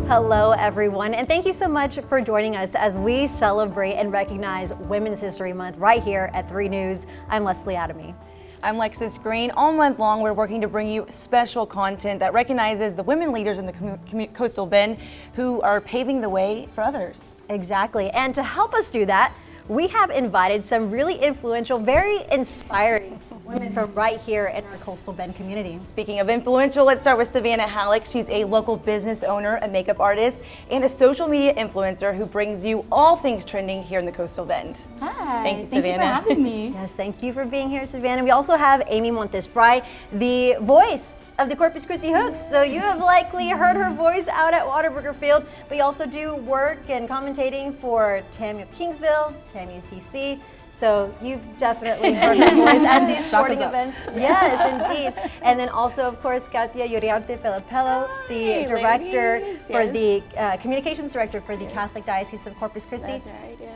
Hello, everyone, and thank you so much for joining us as we celebrate and recognize Women's History Month right here at 3 News. I'm Leslie Adamy. I'm Lexis Green. All month long, we're working to bring you special content that recognizes the women leaders in the Coastal Bend who are paving the way for others. Exactly, and to help us do that, we have invited some really influential, very inspiring women from right here in our Coastal Bend community. Speaking of influential, let's start with Savannah Hallick. She's a local business owner, a makeup artist, and a social media influencer who brings you all things trending here in the Coastal Bend. Hi. Thank you, Thank Savannah. you for having me. Yes, thank you for being here, Savannah. We also have Amy Montez Frye, the voice of the Corpus Christi Hooks. So you have likely heard her voice out at Waterburger Field, but you also do work and commentating for TAMU Kingsville, TAMU CC. So you've definitely heard her voice at these sporting events. Yes, indeed. And then also, of course, Katia, Uriarte, Philipello, the director for the communications director for the Catholic Diocese of Corpus Christi. That's right, yes.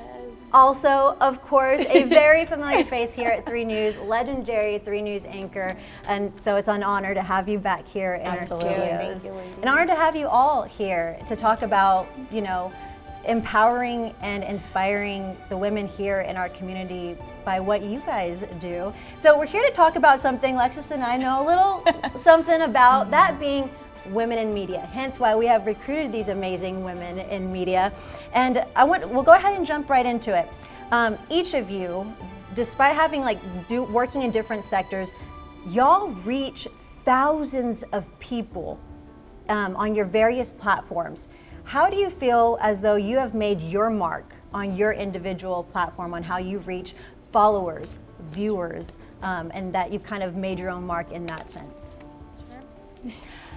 Also, of course, a very familiar face here at 3 News, legendary 3 News anchor. And so it's an honor to have you back here in our studios. Thank you, ladies. An honor to have you all here to talk about, you know, empowering and inspiring the women here in our community by what you guys do. So we're here to talk about something Lexis and I know a little something about, that being women in media. Hence why we have recruited these amazing women in media. And we'll go ahead and jump right into it. Each of you, despite having working in different sectors, y'all reach thousands of people on your various platforms. How do you feel as though you have made your mark on your individual platform on how you reach followers, viewers, and that you've kind of made your own mark in that sense?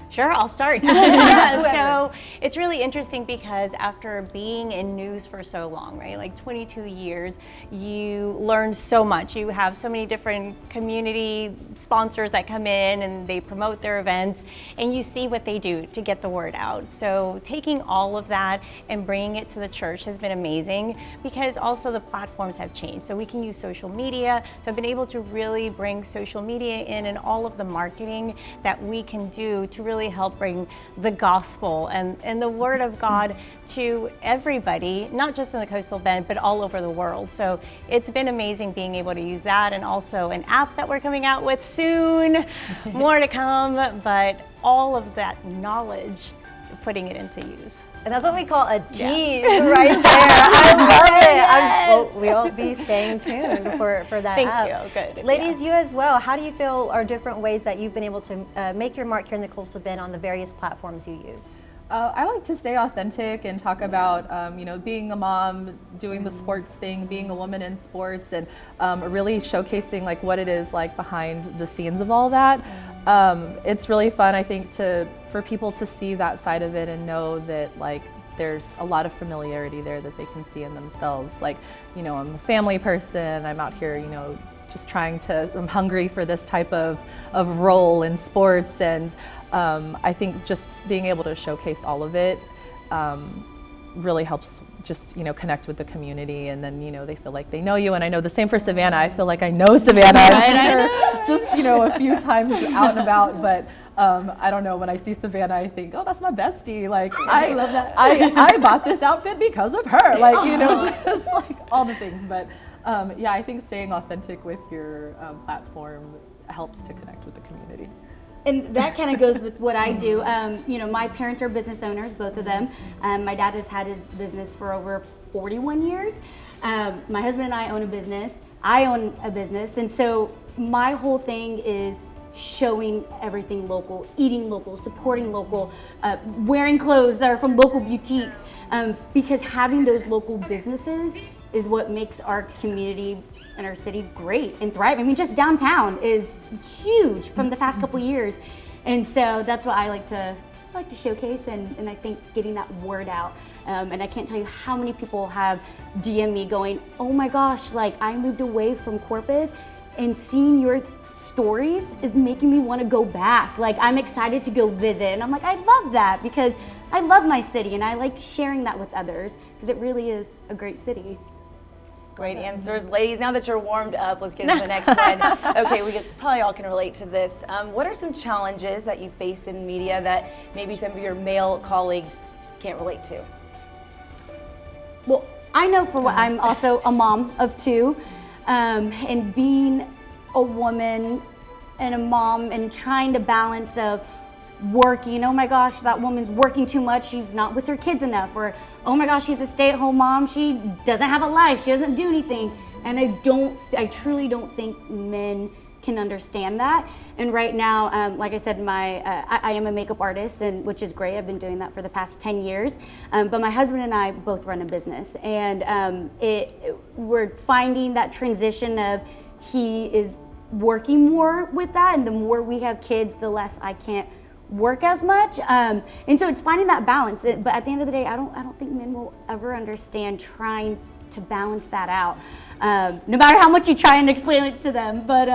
Sure, I'll start. Yeah, so it's really interesting because after being in news for so long, right, like 22 years, you learn so much. You have so many different community sponsors that come in and they promote their events, and you see what they do to get the word out. So taking all of that and bringing it to the church has been amazing because also the platforms have changed. So we can use social media. So I've been able to really bring social media in and all of the marketing that we can do to really help bring the gospel and the word of God to everybody, not just in the Coastal Bend, but all over the world. So it's been amazing being able to use that, and also an app that we're coming out with soon, more to come, but all of that knowledge, putting it into use. And that's what we call a tease right there. I love it. Well, we'll be staying tuned for that Thank app. you. Good. Ladies, you as well. How do you feel are different ways that you've been able to make your mark here in the Coastal Bend on the various platforms you use? I like to stay authentic and talk about, being a mom, doing the sports thing, being a woman in sports, and really showcasing like what it is like behind the scenes of all that. It's really fun, I think, for people to see that side of it and know that like there's a lot of familiarity there that they can see in themselves. Like, I'm a family person. I'm out here, just I'm hungry for this type of role in sports, and I think just being able to showcase all of it really helps just, connect with the community, and then, they feel like they know you. And I know the same for Savannah. I feel like I know Savannah. I've seen her just, a few times out and about, but I don't know, when I see Savannah, I think, oh, that's my bestie. Like, I love that. I bought this outfit because of her. Like, just like all the things. But yeah, I think staying authentic with your platform helps to connect with the community. And that kind of goes with what I do. My parents are business owners, both of them. My dad has had his business for over 41 years. My husband and I own a business. I own a business. And so my whole thing is showing everything local, eating local, supporting local, wearing clothes that are from local boutiques, because having those local businesses is what makes our community and our city great and thrive. I mean, just downtown is huge from the past couple years. And so that's what I like to showcase, and I think getting that word out. And I can't tell you how many people have DM me going, oh my gosh, like I moved away from Corpus, and seeing your stories is making me want to go back. Like, I'm excited to go visit. And I'm like, I love that because I love my city and I like sharing that with others because it really is a great city. Great answers. Ladies, now that you're warmed up, let's get into the next one. Okay, probably all can relate to this. What are some challenges that you face in media that maybe some of your male colleagues can't relate to? Well, I know for what I'm also a mom of 2, and being a woman and a mom and trying to balance of working, oh my gosh, that woman's working too much, she's not with her kids enough, or oh my gosh, she's a stay-at-home mom, she doesn't have a life, she doesn't do anything. And I truly don't think men can understand that. And right now, like I said, I am a makeup artist, and which is great. I've been doing that for the past 10 years. But my husband and I both run a business, and we're finding that transition of he is working more with that, and the more we have kids, the less I can't work as much. And so it's finding that balance. But at the end of the day, I don't think men will ever understand trying to balance that out, no matter how much you try and explain it to them. But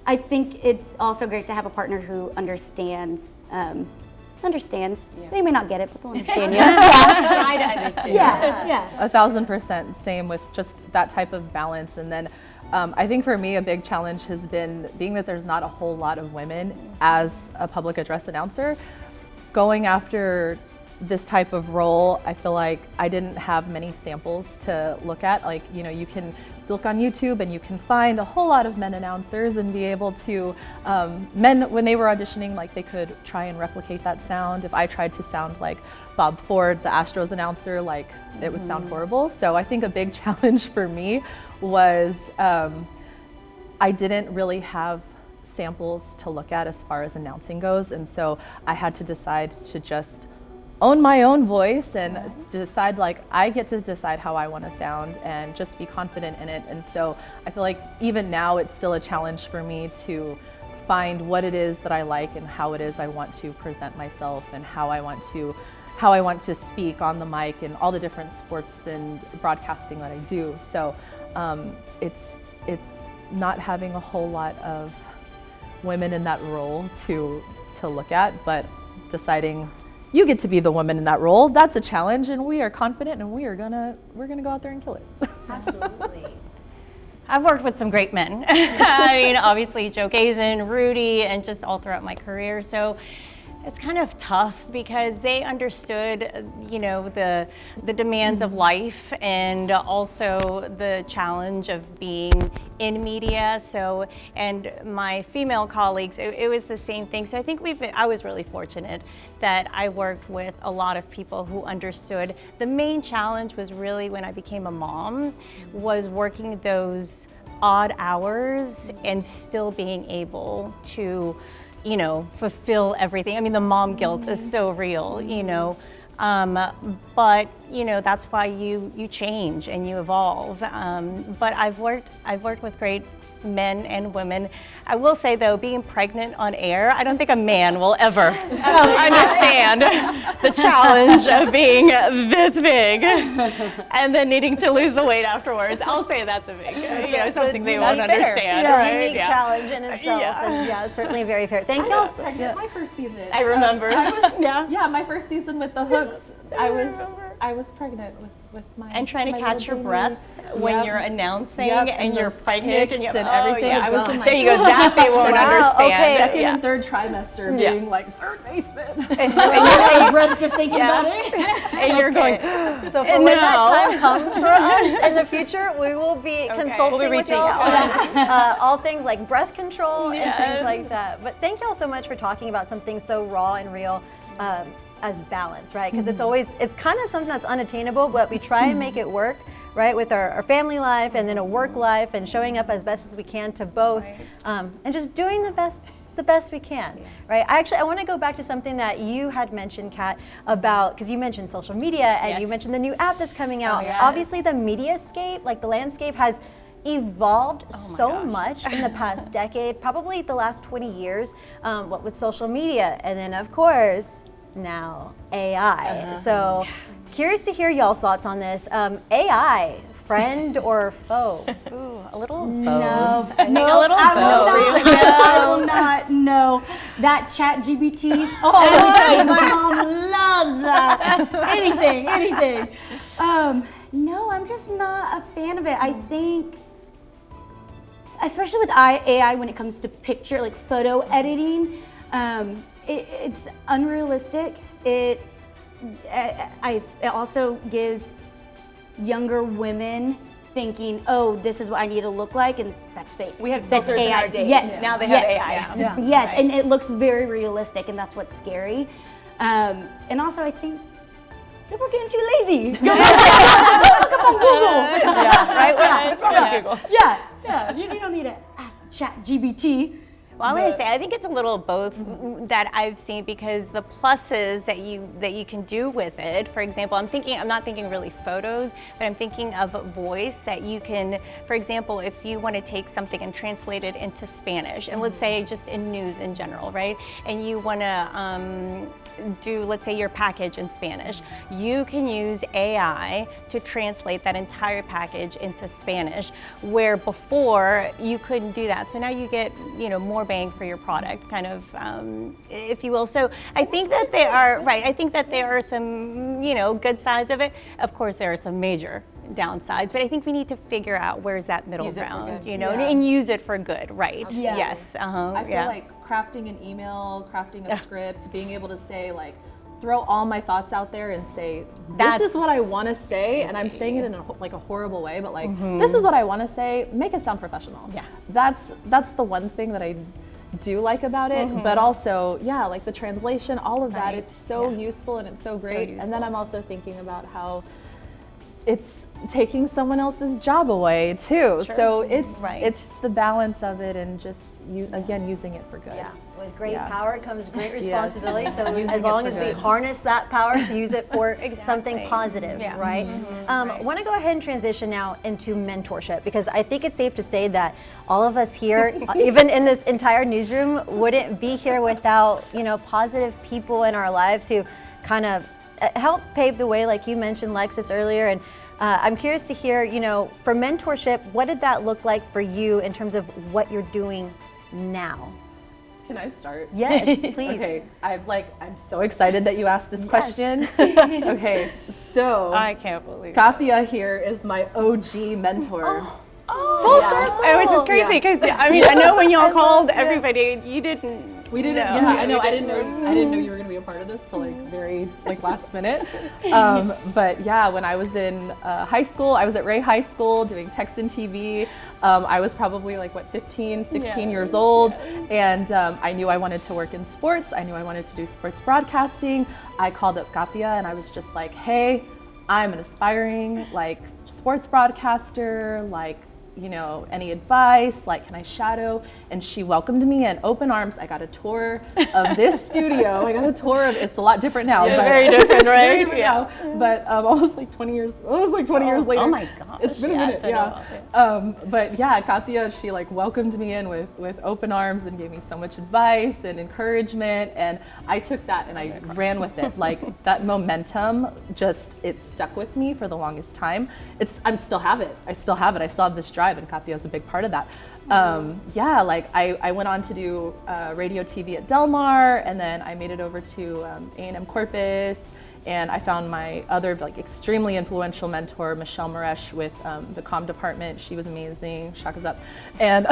I think it's also great to have a partner who understands. They may not get it, but they'll understand you. Try to understand. Yeah. 1,000% same with just that type of balance. And then I think for me, a big challenge has been being that there's not a whole lot of women as a public address announcer. Going after this type of role, I feel like I didn't have many samples to look at. Like, you can look on YouTube and you can find a whole lot of men announcers and be able to, men, when they were auditioning, like they could try and replicate that sound. If I tried to sound like Bob Ford, the Astros announcer, like it would sound horrible. So I think a big challenge for me was I didn't really have samples to look at as far as announcing goes. And so I had to decide to just own my own voice and decide, like, I get to decide how I want to sound and just be confident in it. And so I feel like even now it's still a challenge for me to find what it is that I like and how it is I want to present myself and how I want to speak on the mic and all the different sports and broadcasting that I do. So it's not having a whole lot of women in that role to look at, but deciding you get to be the woman in that role. That's a challenge, and we are confident, and we're gonna go out there and kill it. Absolutely. I've worked with some great men. I mean, obviously Joe Gazen, Rudy, and just all throughout my career. So it's kind of tough because they understood, the demands of life and also the challenge of being in media. So, and my female colleagues, it was the same thing. So I think I was really fortunate that I worked with a lot of people who understood. The main challenge was really when I became a mom, was working those odd hours and still being able to fulfill everything. I mean, the mom guilt is so real, but that's why you change and you evolve. But I've worked with great men and women. I will say though, being pregnant on air, I don't think a man will ever understand the challenge of being this big and then needing to lose the weight afterwards. I'll say that's a big, something they won't understand. Right? Unique challenge in itself, and certainly very fair. Thank you. was pregnant my first season. I remember. My first season with the hooks. I was pregnant with my and trying to my catch your little breath baby. when you're announcing and you're those pregnant and kicks and everything. I was in there you go. That they won't understand. Okay. second and third trimester, being like third baseman. And your breath just thinking about it. And you're going. So for when that time comes for us in the future, we will be consulting We'll be with reaching y'all out. on all things like breath control and Yes. things like that. But thank y'all so much for talking about something so raw and real as balance, right? Because it's kind of something that's unattainable, but we try and make it work, right? With our family life and then a work life and showing up as best as we can to both, and just doing the best we can, right? I want to go back to something that you had mentioned, Kat, about, because you mentioned social media and you mentioned the new app that's coming out. Obviously the mediascape, like the landscape has evolved so much in the past decade, probably the last 20 years, what with social media, and then of course, now AI. So curious to hear y'all's thoughts on this. AI, friend or foe? Ooh, a little No, a little I will not. No, that Chat GBT. Oh, my mom loves that. Anything. No, I'm just not a fan of it. I think, especially with AI, when it comes to picture, like photo editing, it's unrealistic. It it also gives younger women thinking, oh, this is what I need to look like, and that's fake. We had That's filters in AI. our days. Yes. Now they Yes. have AI. Yes, and it looks very realistic, and that's what's scary. And also, I think that we're getting too lazy. Go look up on Google. Right? What's wrong with Google? Yeah. You don't need to ask ChatGPT. Well, I'm going to say I think it's a little both that I've seen, because the pluses that you can do with it. For example, I'm not thinking really photos, but I'm thinking of voice that you can. For example, if you want to take something and translate it into Spanish, and let's say just in news in general, right? And you want to do, let's say, your package in Spanish, you can use AI to translate that entire package into Spanish, where before you couldn't do that. So now you get, more bang for your product, kind of, if you will. So I think that there are, I think that there are some, good sides of it. Of course, there are some major downsides, but I think we need to figure out where's that middle ground, and use it for good, right? Yeah. Yes. I feel like crafting an email, crafting a script, being able to say, like, throw all my thoughts out there and say, this is what I want to say, and I'm saying it in a horrible way, but like, this is what I want to say, make it sound professional. Yeah. That's the one thing that I do like about it, but also, like the translation, all of that, it's so useful and it's so great. And then I'm also thinking about how it's taking someone else's job away too. Sure. So it's the balance of it, and just using it for good. Yeah, with great power comes great responsibility. Yes. So Using as it long for as we good. harness that power to use it for something positive, Yeah. right? I want to go ahead and transition now into mentorship, because I think it's safe to say that all of us here, even in this entire newsroom, wouldn't be here without positive people in our lives who kind of help pave the way, like you mentioned, Lexus, earlier. And I'm curious to hear, for mentorship, what did that look like for you in terms of what you're doing now? Can I start? Yes, please. Okay, I'm so excited that you asked this question. Okay, so I can't believe it. Katia here is my OG mentor. Full circle. Which is crazy, because I know when y'all called everybody, you didn't. We didn't. know. Yeah, I know. I didn't know you were going to be a part of this till very last minute. But yeah, when I was in high school, I was at Ray High School doing text and TV. I was probably 15, 16 years old, and I knew I wanted to work in sports. I knew I wanted to do sports broadcasting. I called up Katia and I was just like, hey, I'm an aspiring sports broadcaster. Any advice? Can I shadow? And she welcomed me in open arms. I got a tour of this studio. I got a tour of. It's a lot different now. Yeah, but very different, right? Very different now. But almost 20 years. Almost 20 years later. Oh my gosh. It's been a minute. But yeah, Katia, she welcomed me in with open arms and gave me so much advice and encouragement. And I took that and I ran with it. That momentum, it stuck with me for the longest time. I still have it. I still have this drive. And Katia is a big part of that. I went on to do radio TV at Del Mar, and then I made it over to A&M Corpus, and I found my other extremely influential mentor, Michelle Maresh, with the comm department. She was amazing. Shaka's up. And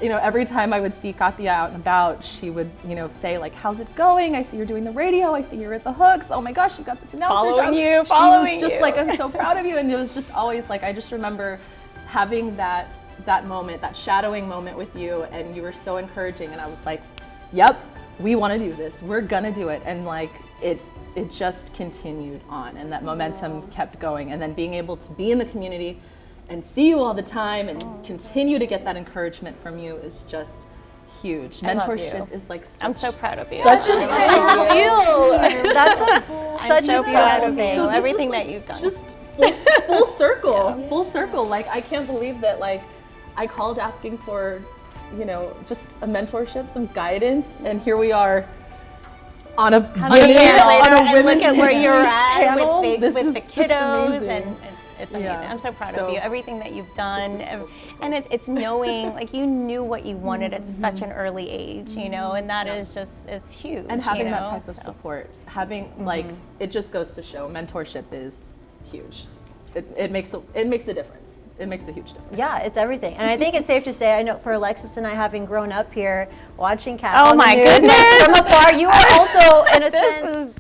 every time I would see Katia out and about, she would say how's it going? I see you're doing the radio. I see you're at the Hooks. Oh my gosh, you got this announcer job. Following She was just you. I'm so proud of you. And it was just always I just remember having that moment, that shadowing moment with you, and you were so encouraging, and I was like, yep, we want to do this. We're gonna do it. And it just continued on, and that momentum kept going. And then being able to be in the community and see you all the time and continue to get that encouragement from you is just huge. I love Mentorship you. is I'm so proud of you. such a big deal. That's I'm such so a proud of beautiful you. thing. So this Everything is, that you've done. Just full circle, full circle. I can't believe that I called asking for, just a mentorship, some guidance, and here we are on a How many years later, and look at where you're at panel. with This the is just kiddos, amazing. and it's amazing. Yeah. I'm so proud So, of you. Everything that you've done, this is and, so and it's knowing you knew what you wanted at such an early age, and that is just it's huge. And having that type of so. support, having it just goes to show mentorship is huge. It makes a difference. It makes a huge difference. Yeah, it's everything. And I think it's safe to say, I know for Alexis and I, having grown up here, watching Kat Oh on the my news, goodness. from afar, you are also, in a sense,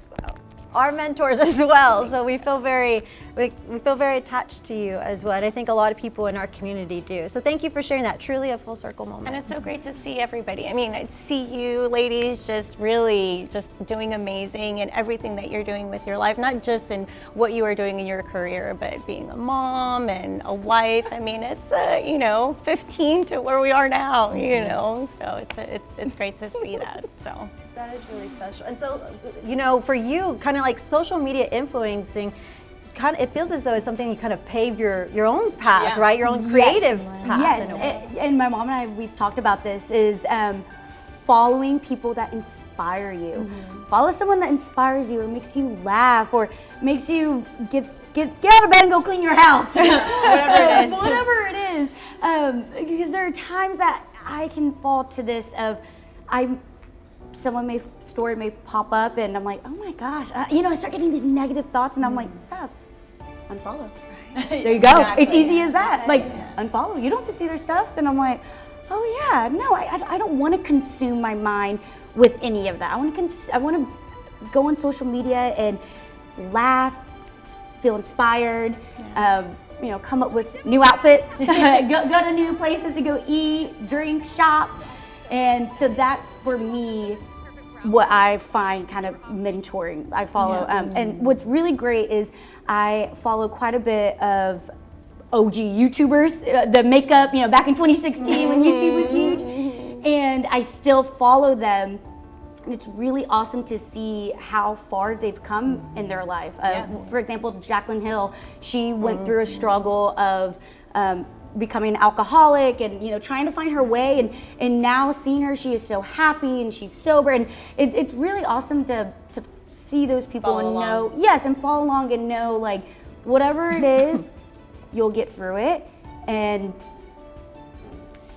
our mentors as well. So we feel very attached to you as well. And I think a lot of people in our community do. So thank you for sharing that. Truly a full circle moment. And it's so great to see everybody. I mean, I see you ladies just really just doing amazing in everything that you're doing with your life, not just in what you are doing in your career, but being a mom and a wife. I mean, it's 15 to where we are now, so it's great to see that. So that is really special. And so, for you, kind of like social media influencing, it feels as though it's something you kind of pave your own path, right? Your own creative path. Yes, and my mom and I, we've talked about this, is following people that inspire you. Follow someone that inspires you or makes you laugh or makes you get out of bed and go clean your house. Whatever it is. Because there are times that I can fall to this of, someone story may pop up and I'm like, oh my gosh, I start getting these negative thoughts and I'm like, stop, unfollow. There you go. Exactly. It's easy as that. Unfollow. You don't just see their stuff. And I'm like, oh yeah, no, I don't want to consume my mind with any of that. I want to go on social media and laugh, feel inspired, come up with new outfits, go to new places to go eat, drink, shop. And so that's for me what I find kind of mentoring. I follow, and what's really great is I follow quite a bit of OG YouTubers, the makeup, back in 2016 when YouTube was huge, and I still follow them. And it's really awesome to see how far they've come in their life. For example, Jaclyn Hill, she went through a struggle of becoming an alcoholic and trying to find her way, and now seeing her, she is so happy and she's sober, and it's really awesome to see those people and know, and follow along and know, like, whatever it is, you'll get through it, and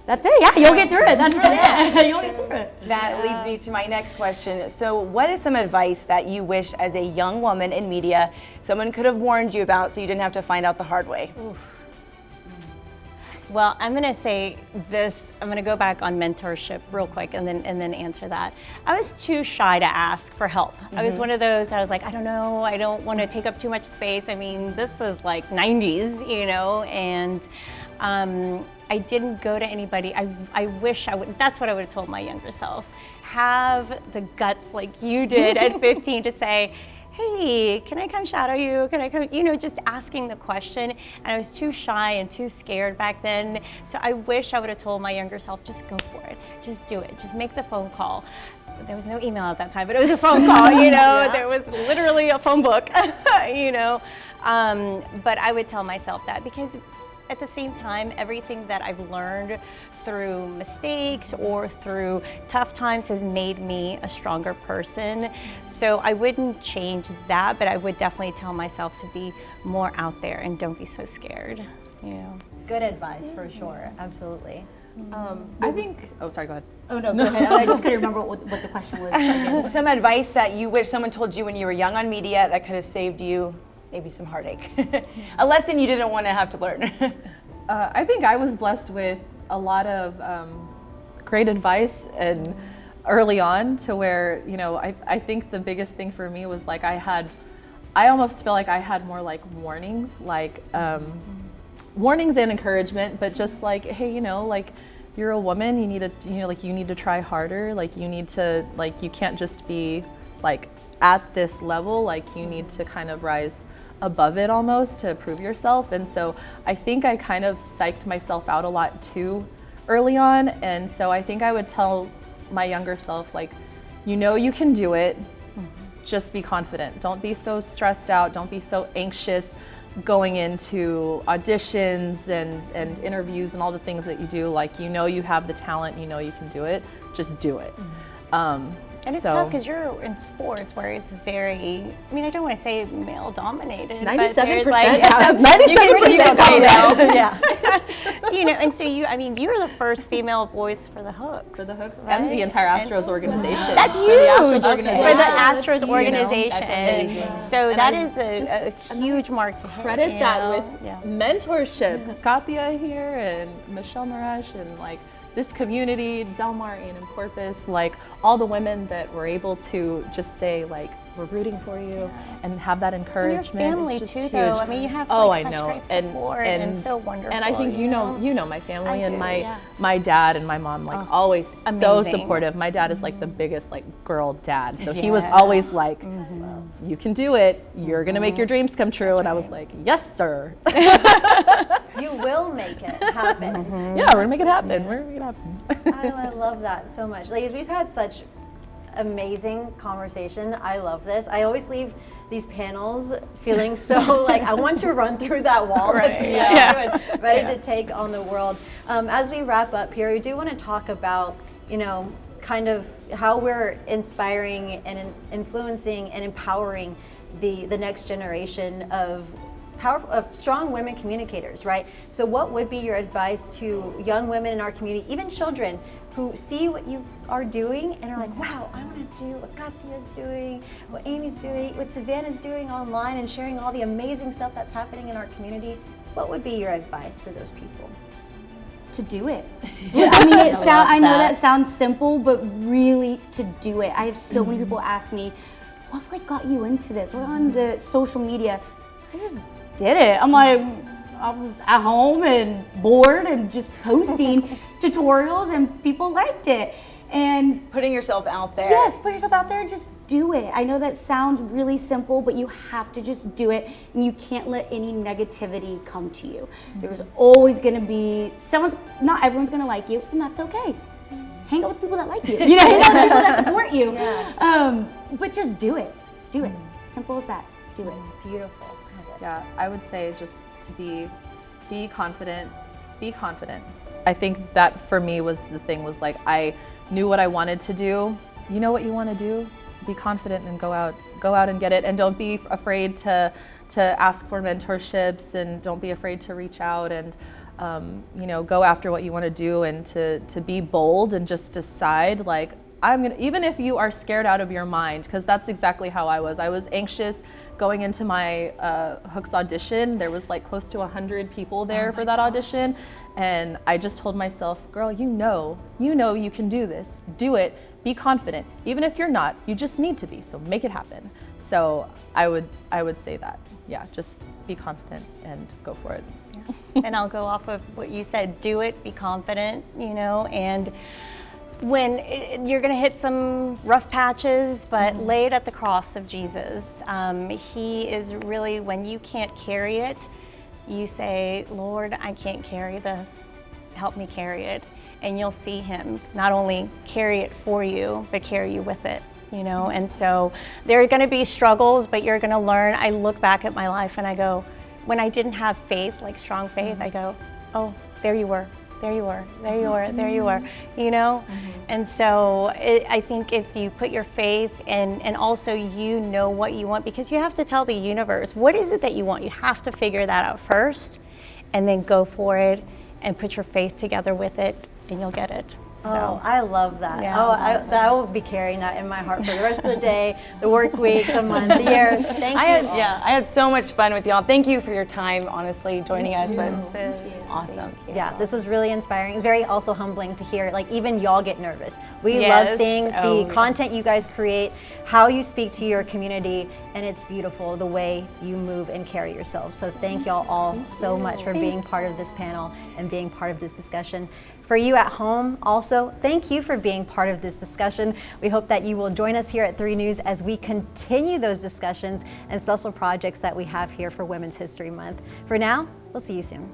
that's it. Yeah, you'll get through it. That's really it. You'll get through it. That leads me to my next question. So what is some advice that you wish as a young woman in media someone could have warned you about so you didn't have to find out the hard way? Oof. Well, I'm going to say this. I'm going to go back on mentorship real quick and then answer that. I was too shy to ask for help. I was one of those, I was like, I don't know, I don't want to take up too much space. I mean, this is like 90s, and I didn't go to anybody. I wish I would, that's what I would have told my younger self. Have the guts like you did at 15 to say, hey, can I come shadow you? Can I come, just asking the question. And I was too shy and too scared back then. So I wish I would have told my younger self, just go for it. Just do it. Just make the phone call. There was no email at that time, but it was a phone call, There was literally a phone book, But I would tell myself that because at the same time, everything that I've learned through mistakes or through tough times has made me a stronger person. So I wouldn't change that, but I would definitely tell myself to be more out there and don't be so scared. Good advice for sure. Absolutely. I think, sorry, go ahead. Oh no, go ahead. I just couldn't remember what the question was. Some advice that you wish someone told you when you were young on media that could have saved you maybe some heartache. A lesson you didn't want to have to learn. I think I was blessed with a lot of great advice and early on to where, I think the biggest thing for me was like I almost feel like I had more like warnings, like warnings and encouragement, but just like, hey, like you're a woman, you need to, you need to try harder, like you need to, like you can't just be like at this level, like you need to kind of rise above it almost to prove yourself. And so I think I kind of psyched myself out a lot too early on. And so I think I would tell my younger self, like, you can do it. Just be confident. Don't be so stressed out. Don't be so anxious going into auditions and interviews and all the things that you do. Like, you have the talent, you can do it. Just do it. And it's tough because you're in sports where it's very, I don't want to say male dominated. 97%. Like, 97% dominated. Yeah. And so you're the first female voice for the Hooks. For the Hooks and the entire Astros organization. That's huge. For the Astros organization. That's amazing. So that is a huge mark to hit. Credit that with mentorship. Katia here and Michelle Marash and like this community, Del Mar, and Corpus, like all the women that were able to just say like, we're rooting for you, and have that encouragement. And your family is just too, huge. though. I mean, you have Oh, like I such know. great support and so wonderful. And I think you know my family, I and do, my yeah. my dad and my mom, like always so amazing. supportive. My dad is like the biggest like girl dad, so he was Yes. always like, you can do it. You're gonna make your dreams come true. And I was like, yes, sir. You will make it happen. Yeah, we're gonna make it happen. We're gonna make it happen. I love that so much. Ladies, we've had such amazing conversation. I love this. I always leave these panels feeling so like I want to run through that wall that's behind you and ready to take on the world. As we wrap up here, we do want to talk about, you know, kind of how we're inspiring and influencing and empowering the next generation of strong women communicators, right? So what would be your advice to young women in our community, even children, who see what you are doing and are like, wow, I want to do what Katia's doing, what Amy's doing, what Savannah's doing online, and sharing all the amazing stuff that's happening in our community? What would be your advice for those people? To do it. I mean, I know that sounds simple, but really to do it. I have so many people ask me, what like got you into this? What on the social media? I just did it. I'm like, I was at home and bored and just posting tutorials, and people liked it. And Putting yourself out there. yes, put yourself out there and just do it. I know that sounds really simple, but you have to just do it, and you can't let any negativity come to you. There's always gonna be not everyone's gonna like you, and that's okay. Hang out with people that like you. You know, hang out with people that support you. But just do it. Do it. Simple as that. Do it. Beautiful. Yeah, I would say just to be confident, be confident. I think that for me was the thing, was like I knew what I wanted to do. You know what you want to do? Be confident and go out and get it, and don't be afraid to ask for mentorships, and don't be afraid to reach out and you know, go after what you want to do, and to be bold and just decide like, even if you are scared out of your mind, because that's exactly how I was. I was anxious going into my Hooks audition. There was like close to 100 people there for that audition. And I just told myself, girl, you know you can do this. Do it, be confident. Even if you're not, you just need to be, so make it happen. So I would say that, yeah, just be confident and go for it. And I'll go off of what you said, do it, be confident, you know, and when you're going to hit some rough patches, but lay it at the cross of Jesus. He is really, when you can't carry it, you say, Lord, I can't carry this. Help me carry it. And you'll see him not only carry it for you, but carry you with it, you know? And so there are going to be struggles, but you're going to learn. I look back at my life and I go, when I didn't have faith, like strong faith, I go, oh, there you were. There you are, there you are, there you are, you know? And so I think if you put your faith and also you know what you want, because you have to tell the universe, what is it that you want? You have to figure that out first, and then go for it and put your faith together with it, and you'll get it. So. Oh, I love that. Yeah, Oh, that's awesome. I will be carrying that in my heart for the rest of the day, the work week, the month, the year. Thank you. I had so much fun with y'all. Thank you for your time, honestly, joining us was awesome. Yeah, this was really inspiring. It's very also humbling to hear, like, even y'all get nervous. We Yes. love seeing the content you guys create, how you speak to your community, and it's beautiful the way you move and carry yourself. So thank y'all all so much for being part of this panel and being part of this discussion. For you at home, also, thank you for being part of this discussion. We hope that you will join us here at 3 News as we continue those discussions and special projects that we have here for Women's History Month. For now, we'll see you soon.